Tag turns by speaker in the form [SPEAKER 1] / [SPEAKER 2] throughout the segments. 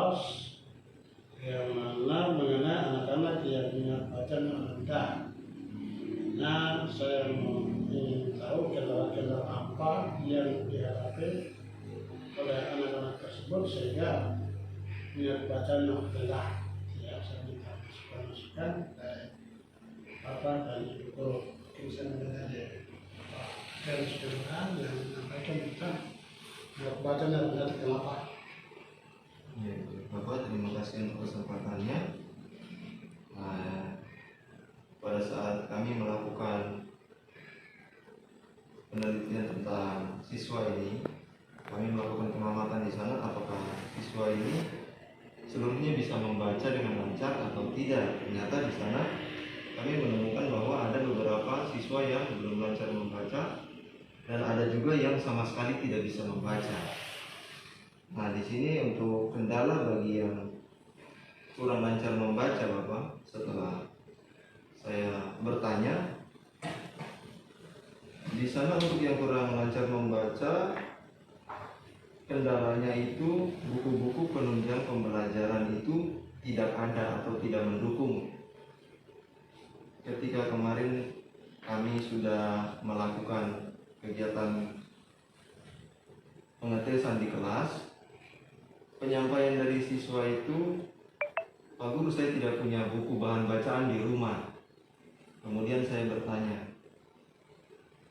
[SPEAKER 1] kelas yang mana mengenai anak-anak yang minat baca rendah. Nah, saya ingin tahu kendala-kendala apa yang dihadapi oleh anak-anak tersebut sehingga minat bacanya rendah. Ya, saya minta masukan dari Bapak dan Ibu Guru. Mungkin saya mendengar Pak Garis Kemudian yang menyampaikan tentang minat bacanya rendah kenapa.
[SPEAKER 2] Ya, Bapak, terima kasih untuk kesempatannya. Pada saat kami melakukan penelitian tentang siswa ini, kami melakukan pengamatan di sana apakah siswa ini seluruhnya bisa membaca dengan lancar atau tidak. Ternyata di sana kami menemukan bahwa ada beberapa siswa yang belum lancar membaca dan ada juga yang sama sekali tidak bisa membaca. Nah, di sini untuk kendala bagi yang kurang lancar membaca, Bapak, setelah saya bertanya, di sana untuk yang kurang lancar membaca, kendalanya itu buku-buku penunjang pembelajaran itu tidak ada atau tidak mendukung. Ketika kemarin kami sudah melakukan kegiatan pengetesan di kelas, penyampaian dari siswa itu, Pak Guru, saya tidak punya buku bahan bacaan di rumah. Kemudian saya bertanya,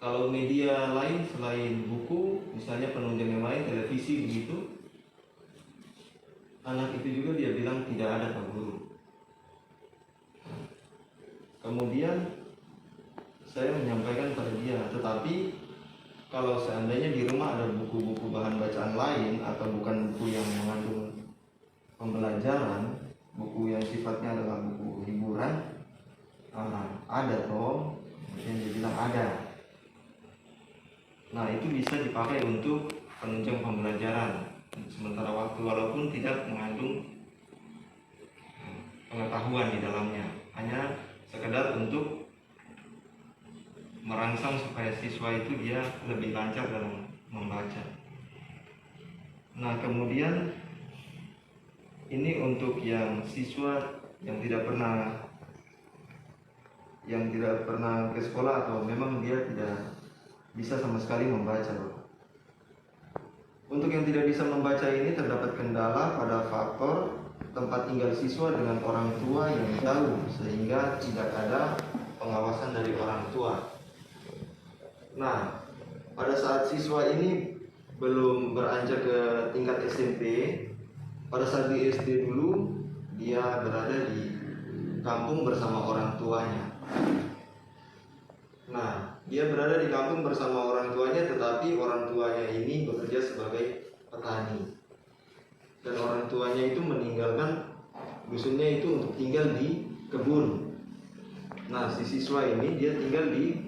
[SPEAKER 2] kalau media lain selain buku, misalnya penunjang yang lain, televisi begitu, anak itu juga dia bilang tidak ada, Pak Guru. Kemudian saya menyampaikan pada dia, tetapi kalau seandainya di rumah ada buku-buku bahan bacaan lain atau bukan buku yang mengandung pembelajaran, buku yang sifatnya adalah buku hiburan, ada toh, yang dia bilang ada. Nah, itu bisa dipakai untuk penunjang pembelajaran sementara waktu, walaupun tidak mengandung pengetahuan di dalamnya, hanya sekedar untuk merangsang supaya siswa itu dia lebih lancar dalam membaca. Nah, kemudian ini untuk yang siswa yang tidak pernah ke sekolah atau memang dia tidak bisa sama sekali membaca. Untuk yang tidak bisa membaca ini terdapat kendala pada faktor tempat tinggal siswa dengan orang tua yang jauh sehingga tidak ada pengawasan dari orang tua. Nah, pada saat siswa ini belum beranjak ke tingkat SMP, pada saat di SD dulu dia berada di kampung bersama orang tuanya. Nah, dia berada di kampung bersama orang tuanya, tetapi orang tuanya ini bekerja sebagai petani. Dan orang tuanya itu meninggalkan dusunnya itu untuk tinggal di kebun. Nah, si siswa ini dia tinggal di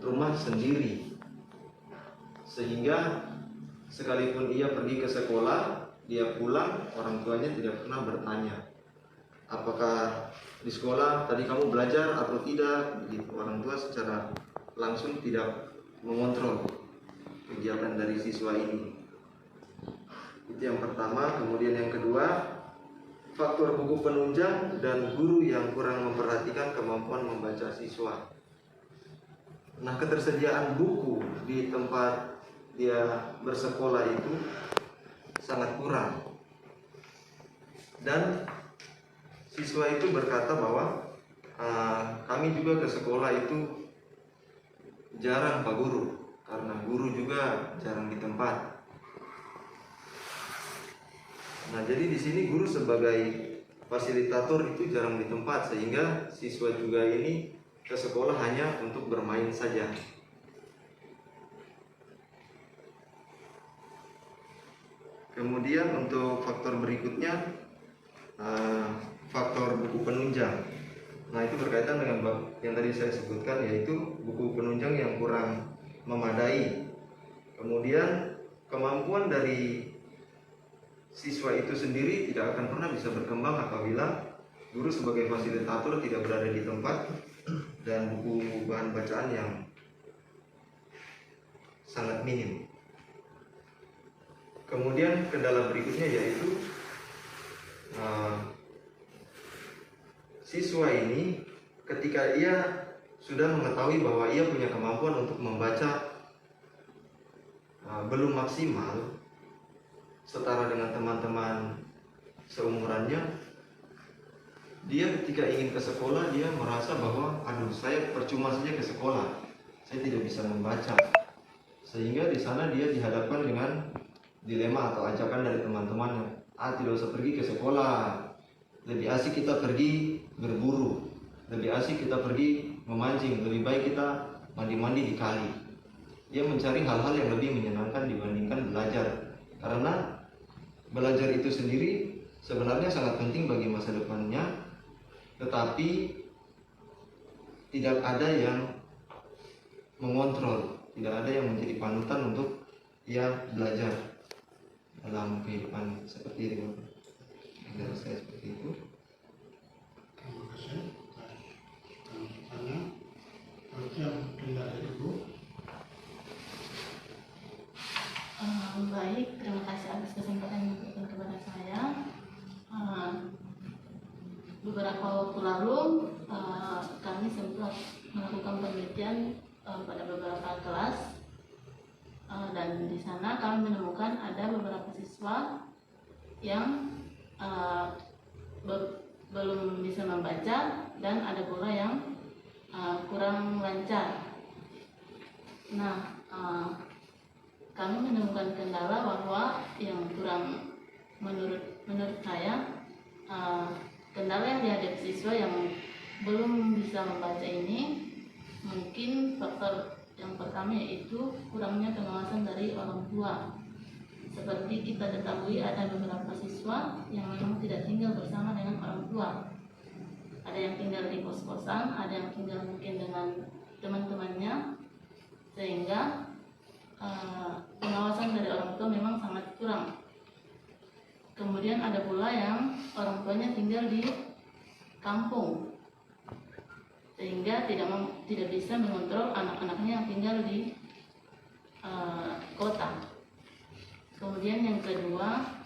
[SPEAKER 2] rumah sendiri. Sehingga sekalipun ia pergi ke sekolah, dia pulang, orang tuanya tidak pernah bertanya, apakah di sekolah tadi kamu belajar atau tidak, begitu. Orang tua secara langsung tidak mengontrol kegiatan dari siswa ini. Itu yang pertama. Kemudian yang kedua, faktor buku penunjang dan guru yang kurang memperhatikan kemampuan membaca siswa. Nah, ketersediaan buku di tempat dia bersekolah itu sangat kurang. Dan siswa itu berkata bahwa kami juga ke sekolah itu jarang, Pak Guru, karena guru juga jarang di tempat. Nah, jadi di sini guru sebagai fasilitator itu jarang di tempat, sehingga siswa juga ini ke sekolah hanya untuk bermain saja. Kemudian untuk faktor berikutnya, faktor buku penunjang. Nah, itu berkaitan dengan yang tadi saya sebutkan, yaitu buku penunjang yang kurang memadai. Kemudian kemampuan dari siswa itu sendiri tidak akan pernah bisa berkembang apabila guru sebagai fasilitator tidak berada di tempat dan buku bahan bacaan yang sangat minim. Kemudian kendala berikutnya yaitu siswa ini ketika ia sudah mengetahui bahwa ia punya kemampuan untuk membaca belum maksimal setara dengan teman-teman seumurannya, dia ketika ingin ke sekolah dia merasa bahwa aduh, saya percuma saja ke sekolah, saya tidak bisa membaca. Sehingga di sana dia dihadapkan dengan dilema atau ajakan dari teman-temannya, tidak usah pergi ke sekolah, lebih asik kita pergi berburu, lebih asik kita pergi memancing, lebih baik kita mandi-mandi di kali. Dia mencari hal-hal yang lebih menyenangkan dibandingkan belajar, karena belajar itu sendiri sebenarnya sangat penting bagi masa depannya, tetapi tidak ada yang mengontrol, tidak ada yang menjadi panutan untuk ia belajar dalam kehidupan seperti itu. Dari saya seperti itu.
[SPEAKER 1] Terima kasih. Tanya, yang tinggal dari Ibu.
[SPEAKER 3] Baik, terima kasih atas kesempatan yang diberikan kepada saya. Beberapa waktu lalu kami sempat melakukan penelitian pada beberapa kelas, dan di sana kami menemukan ada beberapa siswa yang belum bisa membaca, dan ada pula yang kurang lancar. Nah, kami menemukan kendala bahwa yang kurang, menurut saya, kendala yang dihadapi siswa yang belum bisa membaca ini mungkin faktor yang pertama yaitu kurangnya pengawasan dari orang tua. Seperti kita ketahui, ada beberapa siswa yang memang tidak tinggal bersama dengan orang tua. Ada yang tinggal di kos-kosan, ada yang tinggal mungkin dengan teman-temannya, sehingga pengawasan dari orang tua memang sangat kurang. Kemudian ada pula yang orang tuanya tinggal di kampung, sehingga tidak bisa mengontrol anak-anaknya yang tinggal di kota. Kemudian yang kedua,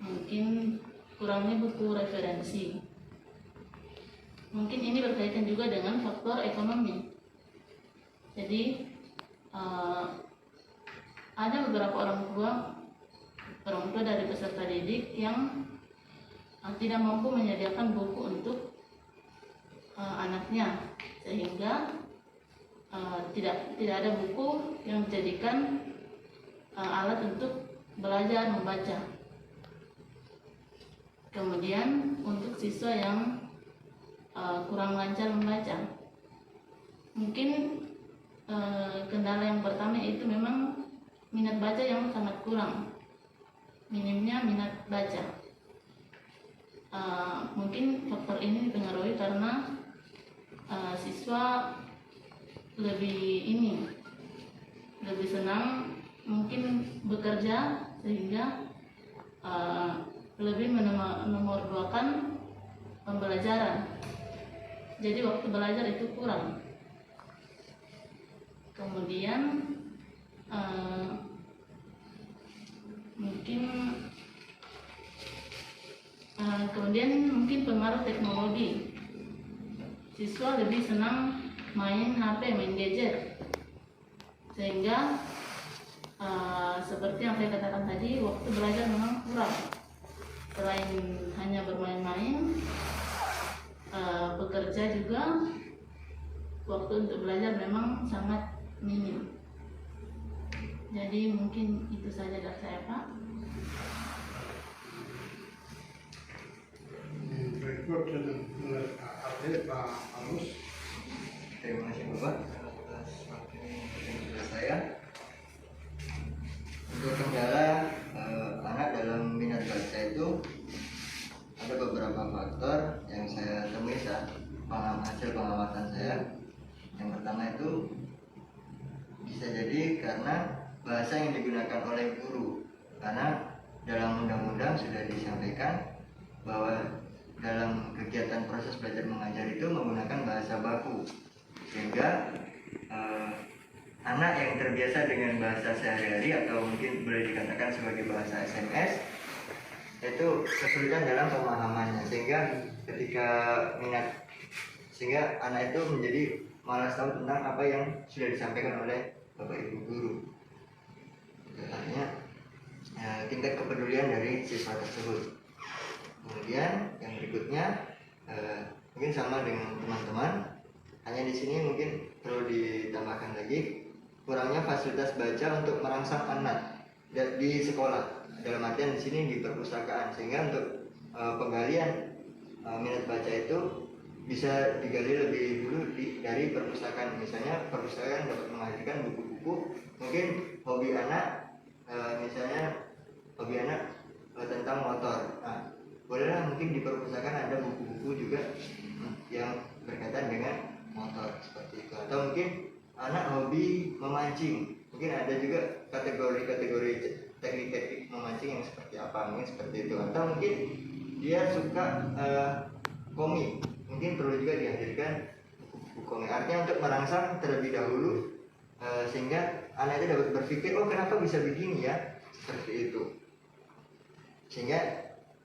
[SPEAKER 3] mungkin kurangnya buku referensi. Mungkin ini berkaitan juga dengan faktor ekonomi. Jadi ada beberapa orang tua dari peserta didik yang tidak mampu menyediakan buku untuk anaknya, sehingga tidak ada buku yang dijadikan alat untuk belajar membaca. Kemudian untuk siswa yang kurang lancar membaca, mungkin kendala yang pertama itu memang minat baca yang sangat kurang, minimnya minat baca. Mungkin faktor ini dipengaruhi karena siswa lebih senang mungkin bekerja, sehingga lebih menomorduakan pembelajaran. Jadi waktu belajar itu kurang. Kemudian mungkin pengaruh teknologi. Siswa lebih senang main HP, main gadget, sehingga seperti yang saya katakan tadi, waktu belajar memang kurang. Selain hanya bermain-main, bekerja juga, waktu untuk belajar memang sangat minim. Jadi mungkin itu saja dari saya, Pak.
[SPEAKER 1] Berikut dengan Pak Alus.
[SPEAKER 2] Terima kasih Bapak atas waktu saya. Untuk kendala anak dalam minat baca itu ada beberapa faktor yang saya temui saat hasil pengamatan saya. Yang pertama itu bisa jadi karena bahasa yang digunakan oleh guru, karena dalam undang-undang sudah disampaikan bahwa dalam kegiatan proses belajar mengajar itu menggunakan bahasa baku, sehingga anak yang terbiasa dengan bahasa sehari-hari atau mungkin boleh dikatakan sebagai bahasa SMS
[SPEAKER 4] itu kesulitan dalam pemahamannya, sehingga sehingga anak itu menjadi malas tahu tentang apa yang sudah disampaikan oleh bapak ibu guru. Artinya tingkat kepedulian dari siswa tersebut. Kemudian yang berikutnya mungkin sama dengan teman-teman, hanya di sini mungkin perlu ditambahkan lagi kurangnya fasilitas baca untuk merangsang anak di sekolah. Dalam artian di sini di perpustakaan, sehingga untuk penggalian minat baca itu bisa digali lebih dulu dari perpustakaan. Misalnya perpustakaan dapat menghadirkan buku-buku, mungkin hobi anak misalnya hobi anak tentang motor. Nah, bolehlah mungkin di perpustakaan ada buku-buku juga yang berkaitan dengan motor seperti itu. Atau mungkin anak hobi memancing, mungkin ada juga kategori-kategori teknik-teknik memancing yang seperti apa, mungkin seperti itu. Atau mungkin dia suka komik, mungkin perlu juga dihadirkan buku komik. Artinya untuk merangsang terlebih dahulu sehingga anak itu dapat berpikir, oh kenapa bisa begini ya, seperti itu. Sehingga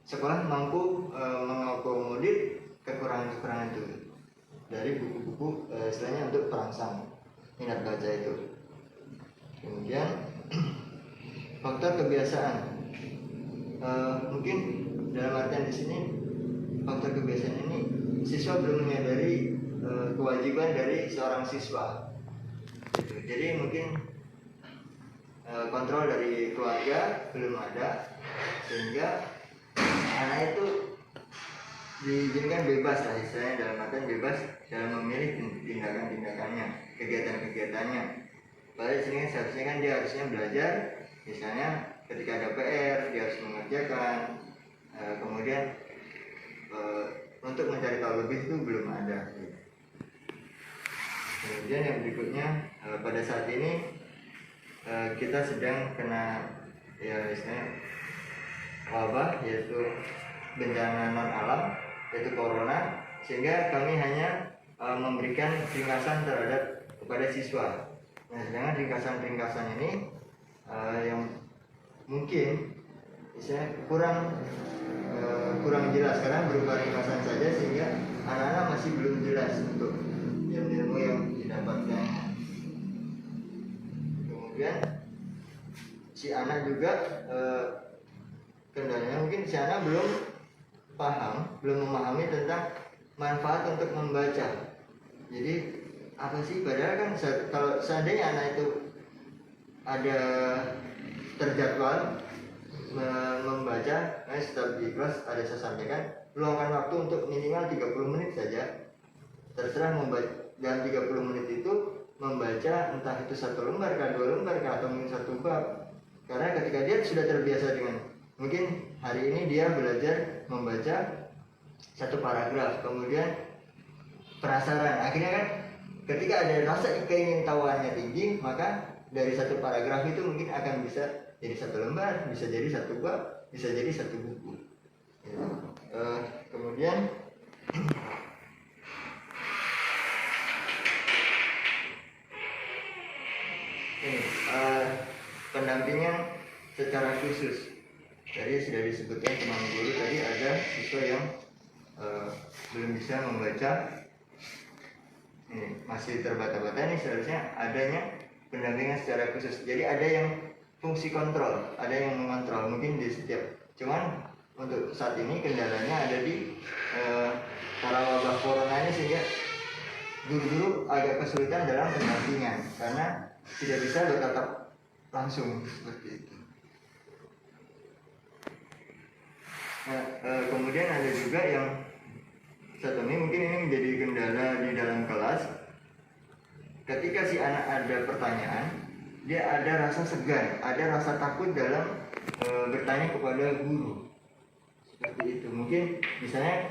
[SPEAKER 4] sekolah mampu mengakomodir kekurangan-kekurangan itu dari buku-buku istilahnya untuk perangsang minat baca itu. Kemudian faktor kebiasaan, mungkin dalam artian di sini faktor kebiasaan ini siswa belum menyadari kewajiban dari seorang siswa. Jadi mungkin kontrol dari keluarga belum ada, sehingga anak itu diizinkan bebas lah, istilahnya dalam artian bebas dalam memilih tindakan-tindakannya, kegiatan-kegiatannya. Padahal di sini seharusnya kan dia harusnya belajar, misalnya ketika ada PR dia harus mengerjakan, kemudian untuk mencari tahu lebih itu belum ada. Kemudian yang berikutnya, pada saat ini kita sedang kena ya istilahnya wabah, yaitu bencana non alam, yaitu corona, sehingga kami hanya memberikan ringkasan terhadap kepada siswa. Nah, sedangkan ringkasan-ringkasan ini yang mungkin misalnya kurang jelas karena berupa ringkasan saja, sehingga anak-anak masih belum jelas untuk ilmu yang didapatkan. Kemudian si anak juga kendalanya mungkin si anak belum memahami tentang manfaat untuk membaca. Jadi apa sih, padahal kan kalau seandainya anak itu ada terjadwal membaca, setiap di kelas ada saya sampaikan luangkan waktu untuk minimal 30 menit saja. Terserah membaca dalam 30 menit itu membaca entah itu 1 lembar kah, 2 lembar kah, atau mungkin 1 bab. Karena ketika dia sudah terbiasa dengan, mungkin hari ini dia belajar membaca 1 paragraf, kemudian penasaran, akhirnya kan ketika ada rasa keingintahuannya tinggi, maka dari 1 paragraf itu mungkin akan bisa jadi 1 lembar, bisa jadi 1 bab, bisa jadi 1 buku. Kemudian ini pendampingan secara khusus. Tadi sudah disebutkan teman guru, tadi ada siswa yang belum bisa membaca, ini masih terbata-bata, ini seharusnya adanya pendampingan secara khusus. Jadi ada yang fungsi kontrol, ada yang mengontrol mungkin di setiap, cuman untuk saat ini kendalanya ada di karena wabah corona ini, sehingga guru-guru agak kesulitan dalam pendampingan karena tidak bisa bertatap langsung seperti itu. Nah, kemudian ada juga yang satu ini mungkin ini menjadi kendala di dalam kelas. Ketika si anak ada pertanyaan, dia ada rasa segan, ada rasa takut dalam bertanya kepada guru. Seperti itu. Mungkin misalnya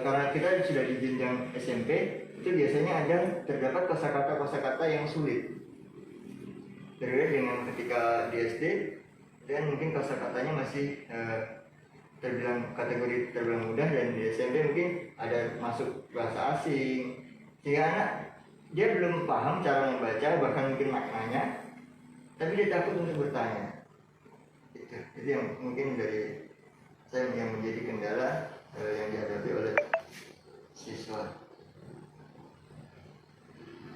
[SPEAKER 4] karena kita sudah di jenjang SMP, itu biasanya terdapat kosakata yang sulit. Berbeda dengan ketika di SD, dan mungkin kosakatanya masih terbilang mudah, dan di SMP mungkin ada masuk bahasa asing, sehingga anak dia belum paham cara membaca, bahkan mungkin maknanya, tapi dia takut untuk bertanya. Itu yang mungkin dari yang menjadi kendala yang dihadapi oleh siswa.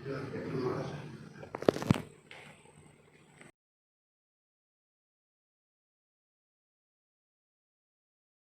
[SPEAKER 1] Ya,